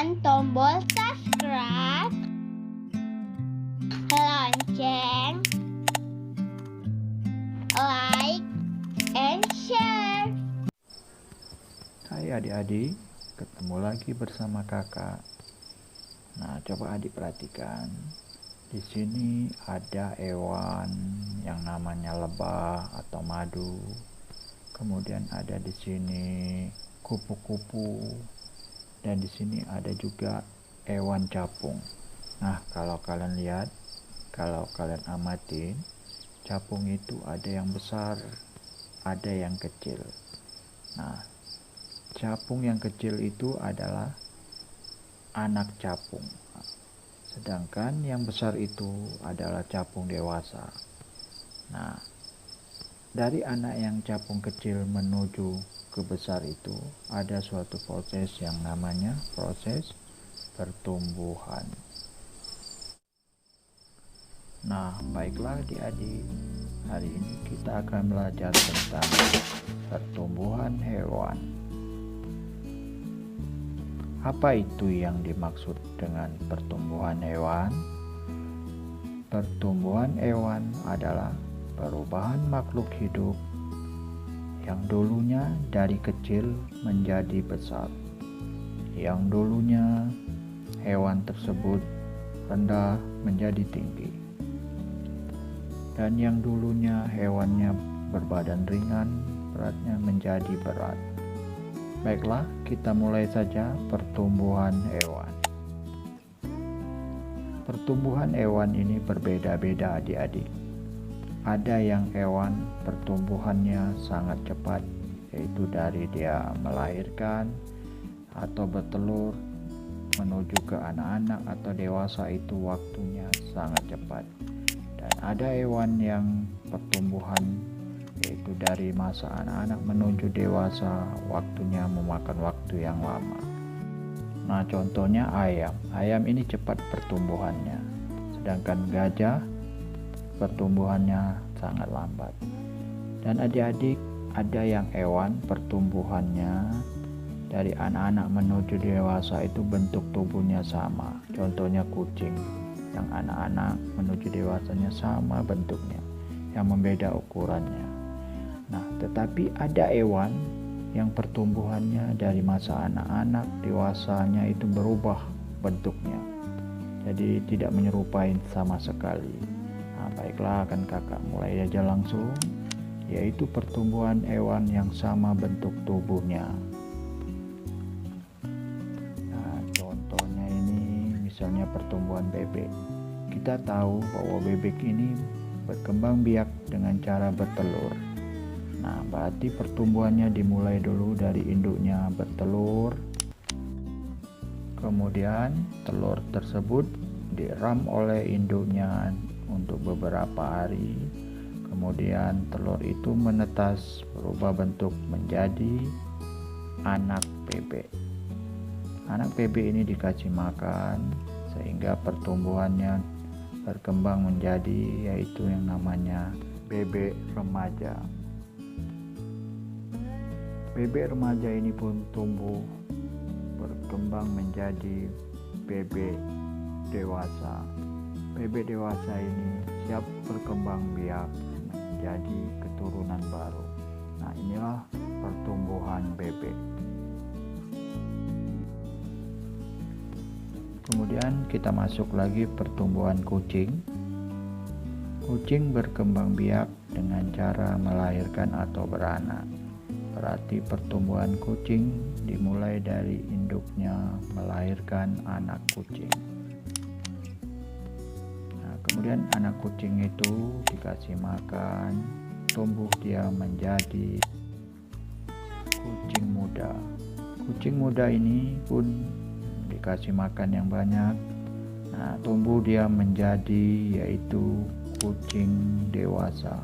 tekan tombol subscribe, lonceng, like, and share. Hai adik-adik, ketemu lagi bersama kakak. Nah, coba adik perhatikan. Di sini ada hewan yang namanya lebah atau madu. Kemudian ada di sini kupu-kupu. Dan di sini ada juga hewan capung. Nah, kalau kalian lihat, kalau kalian amatin, capung itu ada yang besar, ada yang kecil. Nah, capung yang kecil itu adalah anak capung. Sedangkan yang besar itu adalah capung dewasa. Nah, dari anak yang capung kecil menuju ke besar itu ada suatu proses yang namanya proses pertumbuhan. Nah, baiklah adik-adik, hari ini kita akan belajar tentang pertumbuhan hewan. Apa itu yang dimaksud dengan pertumbuhan hewan? Pertumbuhan hewan adalah perubahan makhluk hidup yang dulunya dari kecil menjadi besar. Yang dulunya hewan tersebut rendah menjadi tinggi. Dan yang dulunya hewannya berbadan ringan, beratnya menjadi berat. Baiklah, kita mulai saja pertumbuhan hewan. Pertumbuhan hewan ini berbeda-beda adik-adik. Ada yang hewan pertumbuhannya sangat cepat, yaitu dari dia melahirkan atau bertelur menuju ke anak-anak atau dewasa itu waktunya sangat cepat. Dan ada hewan yang pertumbuhan yaitu dari masa anak-anak menuju dewasa waktunya memakan waktu yang lama. Nah, contohnya ayam. Ayam ini cepat pertumbuhannya, sedangkan gajah pertumbuhannya sangat lambat. Dan adik-adik, ada yang hewan pertumbuhannya dari anak-anak menuju dewasa itu bentuk tubuhnya sama. Contohnya kucing, yang anak-anak menuju dewasanya sama bentuknya, yang membeda ukurannya. Nah, tetapi ada hewan yang pertumbuhannya dari masa anak-anak dewasanya itu berubah bentuknya, jadi tidak menyerupai sama sekali. Nah, baiklah, akan kakak mulai aja langsung, yaitu pertumbuhan hewan yang sama bentuk tubuhnya. Nah, contohnya ini misalnya pertumbuhan bebek. Kita tahu bahwa bebek ini berkembang biak dengan cara bertelur. Nah, berarti pertumbuhannya dimulai dulu dari induknya bertelur. Kemudian telur tersebut diram oleh induknya untuk beberapa hari. Kemudian telur itu menetas berubah bentuk menjadi anak bebek. Anak bebek ini dikasih makan sehingga pertumbuhannya berkembang menjadi yaitu yang namanya bebek remaja. Bebek remaja ini pun tumbuh berkembang menjadi bebek dewasa. Bebek dewasa ini siap berkembang biak menjadi keturunan baru. Nah, inilah pertumbuhan bebek. Kemudian kita masuk lagi pertumbuhan kucing. Kucing berkembang biak dengan cara melahirkan atau beranak. Berarti pertumbuhan kucing dimulai dari induknya melahirkan anak kucing. Nah, kemudian anak kucing itu dikasih makan, tumbuh dia menjadi kucing muda. Kucing muda ini pun dikasih makan yang banyak. Nah, tumbuh dia menjadi yaitu kucing dewasa.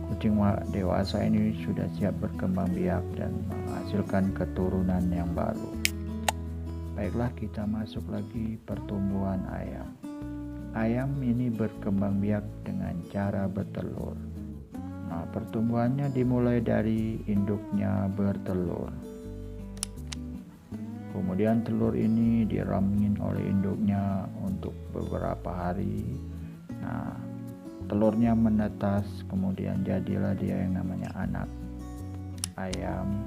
Kucing dewasa ini sudah siap berkembang biak dan menghasilkan keturunan yang baru. Baiklah, kita masuk lagi pertumbuhan ayam. Ayam ini berkembang biak dengan cara bertelur. Nah, pertumbuhannya dimulai dari induknya bertelur. Kemudian telur ini diramin oleh induknya untuk beberapa hari. Nah, telurnya menetas, kemudian jadilah dia yang namanya anak ayam.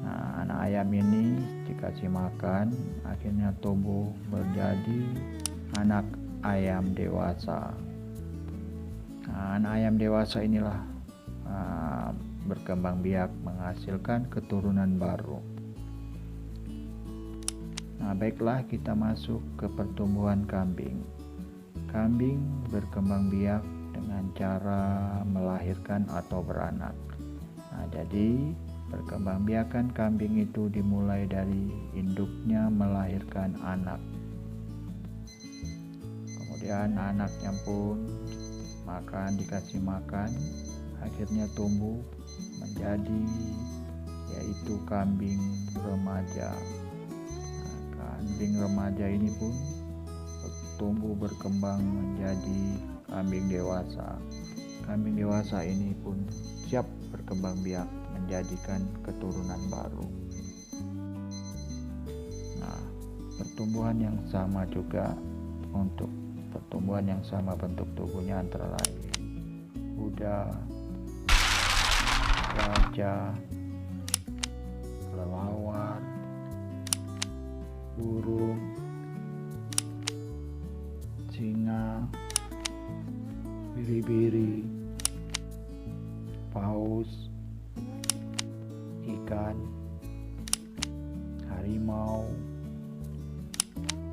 Nah, anak ayam ini dikasih makan, akhirnya tumbuh menjadi anak ayam dewasa. Nah, anak ayam dewasa inilah berkembang biak menghasilkan keturunan baru. Nah, baiklah, kita masuk ke pertumbuhan kambing. Kambing berkembang biak dengan cara melahirkan atau beranak. Nah, jadi perkembangbiakan kambing itu dimulai dari induknya melahirkan anak. Kemudian anaknya pun dikasih makan, akhirnya tumbuh menjadi yaitu kambing remaja. Kambing remaja ini pun tumbuh berkembang menjadi kambing dewasa. Kambing dewasa ini pun siap berkembang biak menjadikan keturunan baru. Nah, pertumbuhan yang sama juga untuk pertumbuhan yang sama bentuk tubuhnya antara lain kuda, raja, kelelawar, burung, singa, biri-biri, paus, ikan, harimau.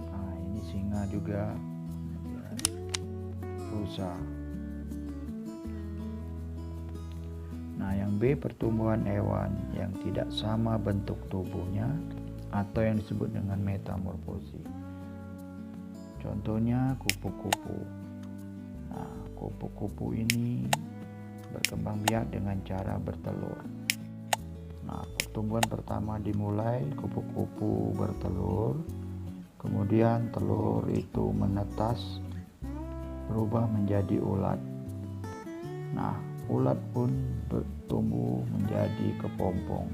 Nah, ini singa juga, rusa. Nah, yang B, pertumbuhan hewan yang tidak sama bentuk tubuhnya atau yang disebut dengan metamorfosis. Contohnya kupu-kupu. Nah, kupu-kupu ini berkembang biak dengan cara bertelur. Nah, pertumbuhan pertama dimulai kupu-kupu bertelur, kemudian telur itu menetas berubah menjadi ulat. Nah, ulat pun bertumbuh menjadi kepompong.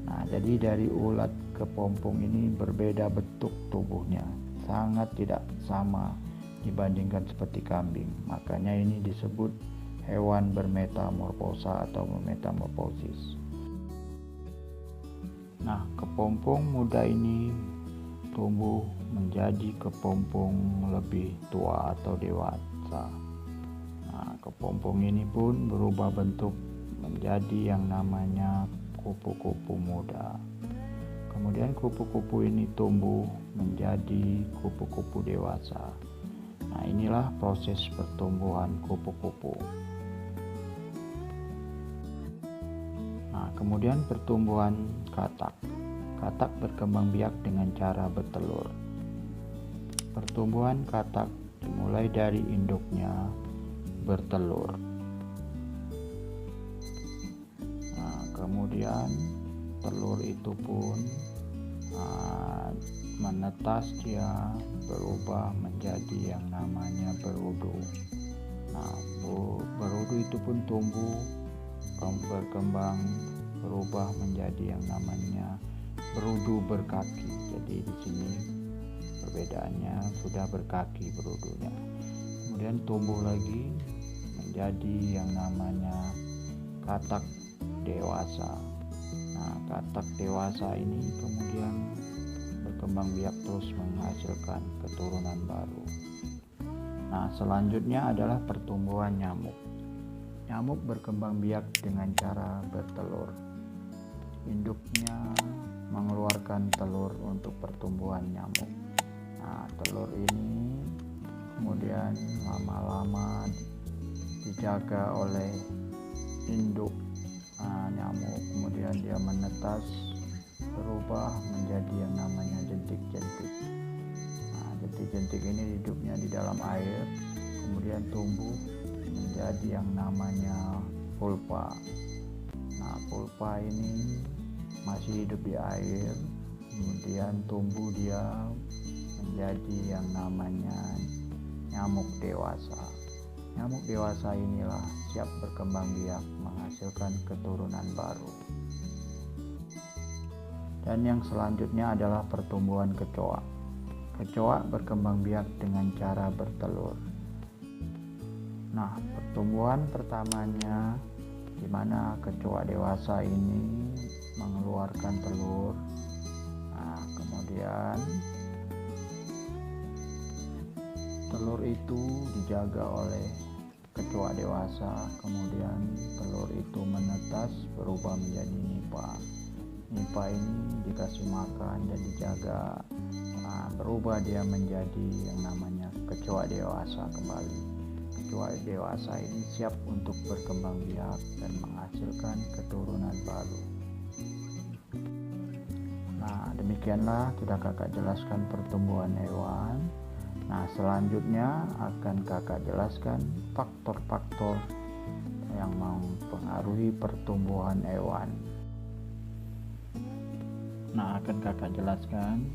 Nah, jadi dari ulat ke pompong ini berbeda bentuk tubuhnya, sangat tidak sama dibandingkan seperti kambing. Makanya ini disebut hewan bermetamorfosa atau metamorfosis. Nah, kepompong muda ini tumbuh menjadi kepompong lebih tua atau dewasa. Nah, kepompong ini pun berubah bentuk menjadi yang namanya kupu-kupu muda. Kemudian kupu-kupu ini tumbuh menjadi kupu-kupu dewasa. Nah, inilah proses pertumbuhan kupu-kupu. Nah, kemudian pertumbuhan katak. Katak berkembang biak dengan cara bertelur. Pertumbuhan katak dimulai dari induknya bertelur. Nah, kemudian telur itu pun menetas, dia berubah menjadi yang namanya berudu. Nah, berudu itu pun tumbuh berkembang berubah menjadi yang namanya berudu berkaki. Jadi di sini perbedaannya sudah berkaki berudunya. Kemudian tumbuh lagi menjadi yang namanya katak dewasa. Nah, katak dewasa ini kemudian berkembang biak terus menghasilkan keturunan baru. Nah, selanjutnya adalah pertumbuhan nyamuk. Nyamuk berkembang biak dengan cara bertelur. Induknya mengeluarkan telur untuk pertumbuhan nyamuk. Nah, telur ini kemudian lama-lama dijaga oleh induk nyamuk, kemudian dia menetas berubah menjadi yang namanya jentik-jentik. Nah, jentik-jentik ini hidupnya di dalam air, kemudian tumbuh menjadi yang namanya pulpa. Nah, pulpa ini masih hidup di air, kemudian tumbuh dia menjadi yang namanya nyamuk dewasa. Nyamuk dewasa inilah siap berkembang biak menghasilkan keturunan baru. Dan yang selanjutnya adalah pertumbuhan kecoa. Kecoa berkembang biak dengan cara bertelur. Nah, pertumbuhan pertamanya di mana kecoa dewasa ini mengeluarkan telur. Nah, kemudian telur itu dijaga oleh kecoa dewasa, kemudian telur itu menetas berubah menjadi nipa. Nipa ini dikasih makan dan dijaga, berubah dia menjadi yang namanya kecoa dewasa kembali. Kecoa dewasa ini siap untuk berkembang biak dan menghasilkan keturunan baru. Nah, demikianlah sudah kakak jelaskan pertumbuhan hewan. Nah, selanjutnya akan kakak jelaskan faktor-faktor yang mempengaruhi pertumbuhan hewan. Nah, akan kakak jelaskan,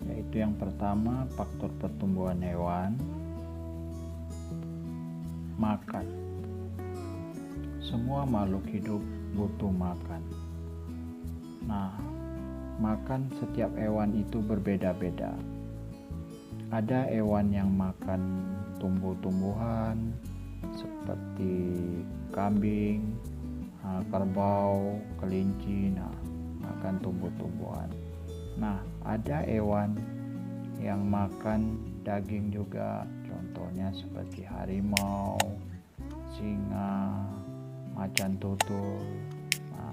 yaitu yang pertama faktor pertumbuhan hewan, makan. Semua makhluk hidup butuh makan. Nah, makan setiap hewan itu berbeda-beda. Ada hewan yang makan tumbuh-tumbuhan seperti kambing, kerbau, kelinci, makan tumbuh-tumbuhan. Nah, ada hewan yang makan daging juga, contohnya seperti harimau, singa, macan tutul. Nah,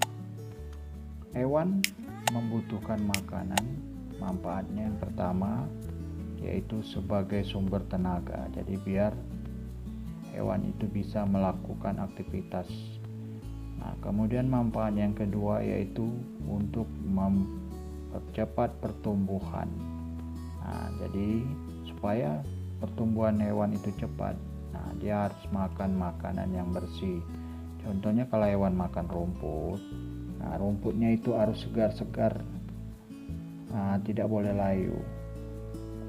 hewan membutuhkan makanan. Manfaatnya yang pertama yaitu sebagai sumber tenaga. Jadi biar hewan itu bisa melakukan aktivitas. Nah, kemudian manfaat yang kedua yaitu untuk mempercepat pertumbuhan. Nah, jadi supaya pertumbuhan hewan itu cepat, dia harus makan makanan yang bersih. Contohnya kalau hewan makan rumput, rumputnya itu harus segar-segar, tidak boleh layu.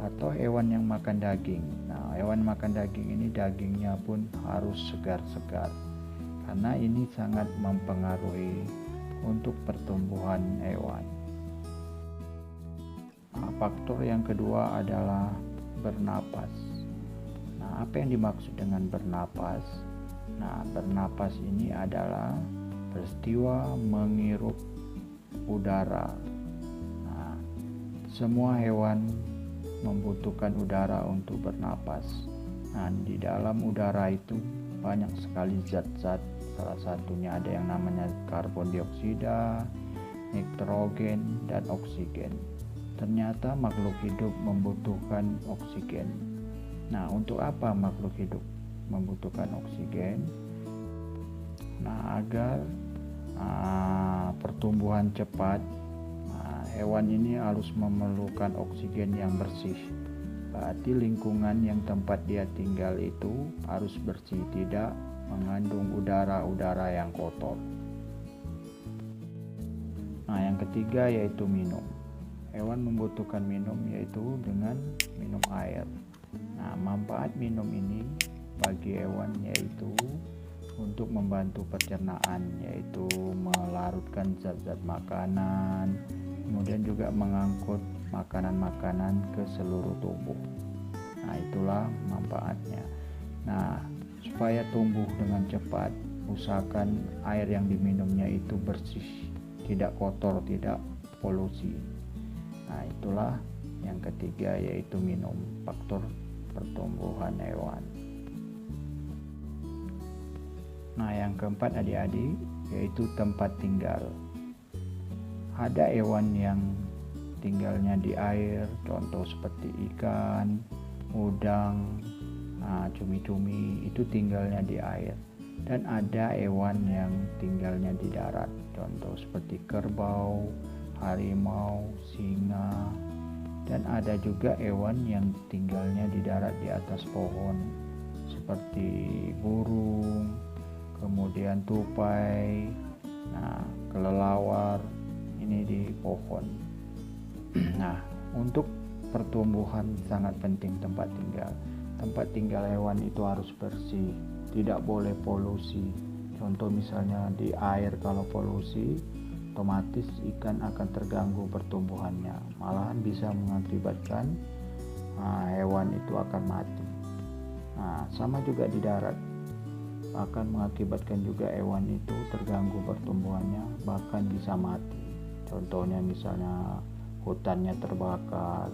Atau hewan yang makan daging. Nah, hewan makan daging ini dagingnya pun harus segar-segar. Karena ini sangat mempengaruhi untuk pertumbuhan hewan. Nah, faktor yang kedua adalah bernapas. Nah, apa yang dimaksud dengan bernapas? Nah, bernapas ini adalah peristiwa menghirup udara. Nah, semua hewan membutuhkan udara untuk bernapas. Nah, di dalam udara itu banyak sekali zat-zat. Salah satunya ada yang namanya karbon dioksida, nitrogen, dan oksigen. Ternyata makhluk hidup membutuhkan oksigen. Nah, untuk apa makhluk hidup membutuhkan oksigen? Nah, agar pertumbuhan cepat, hewan ini harus memerlukan oksigen yang bersih. Berarti lingkungan yang tempat dia tinggal itu harus bersih, tidak mengandung udara-udara yang kotor. Nah, yang ketiga yaitu minum. Hewan membutuhkan minum yaitu dengan minum air. Nah, manfaat minum ini bagi hewan yaitu untuk membantu pencernaan, yaitu melarutkan zat-zat makanan, kemudian juga mengangkut makanan-makanan ke seluruh tubuh. Nah, itulah manfaatnya. Nah, supaya tumbuh dengan cepat, usahakan air yang diminumnya itu bersih, tidak kotor, tidak polusi. Nah, itulah yang ketiga yaitu minum, faktor pertumbuhan hewan. Nah, yang keempat adik-adik yaitu tempat tinggal. Ada hewan yang tinggalnya di air, contoh seperti ikan, udang, cumi-cumi itu tinggalnya di air. Dan ada hewan yang tinggalnya di darat, contoh seperti kerbau, harimau, singa. Dan ada juga hewan yang tinggalnya di darat di atas pohon, seperti burung, kemudian tupai, kelelawar, ini di pohon. Nah, untuk pertumbuhan sangat penting tempat tinggal. Tempat tinggal hewan itu harus bersih, tidak boleh polusi. Contoh misalnya di air kalau polusi, otomatis ikan akan terganggu pertumbuhannya, malahan bisa mengakibatkan hewan itu akan mati. Sama juga di darat, akan mengakibatkan juga hewan itu terganggu pertumbuhannya, bahkan bisa mati. Contohnya misalnya hutannya terbakar,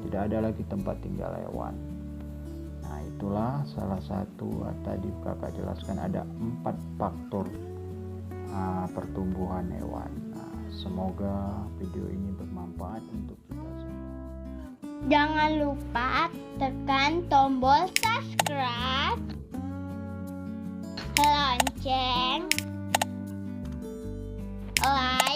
tidak ada lagi tempat tinggal hewan. Itulah salah satu, tadi kakak jelaskan ada 4 faktor pertumbuhan hewan. Semoga video ini bermanfaat untuk kita semua. Jangan lupa tekan tombol subscribe, lonceng, like,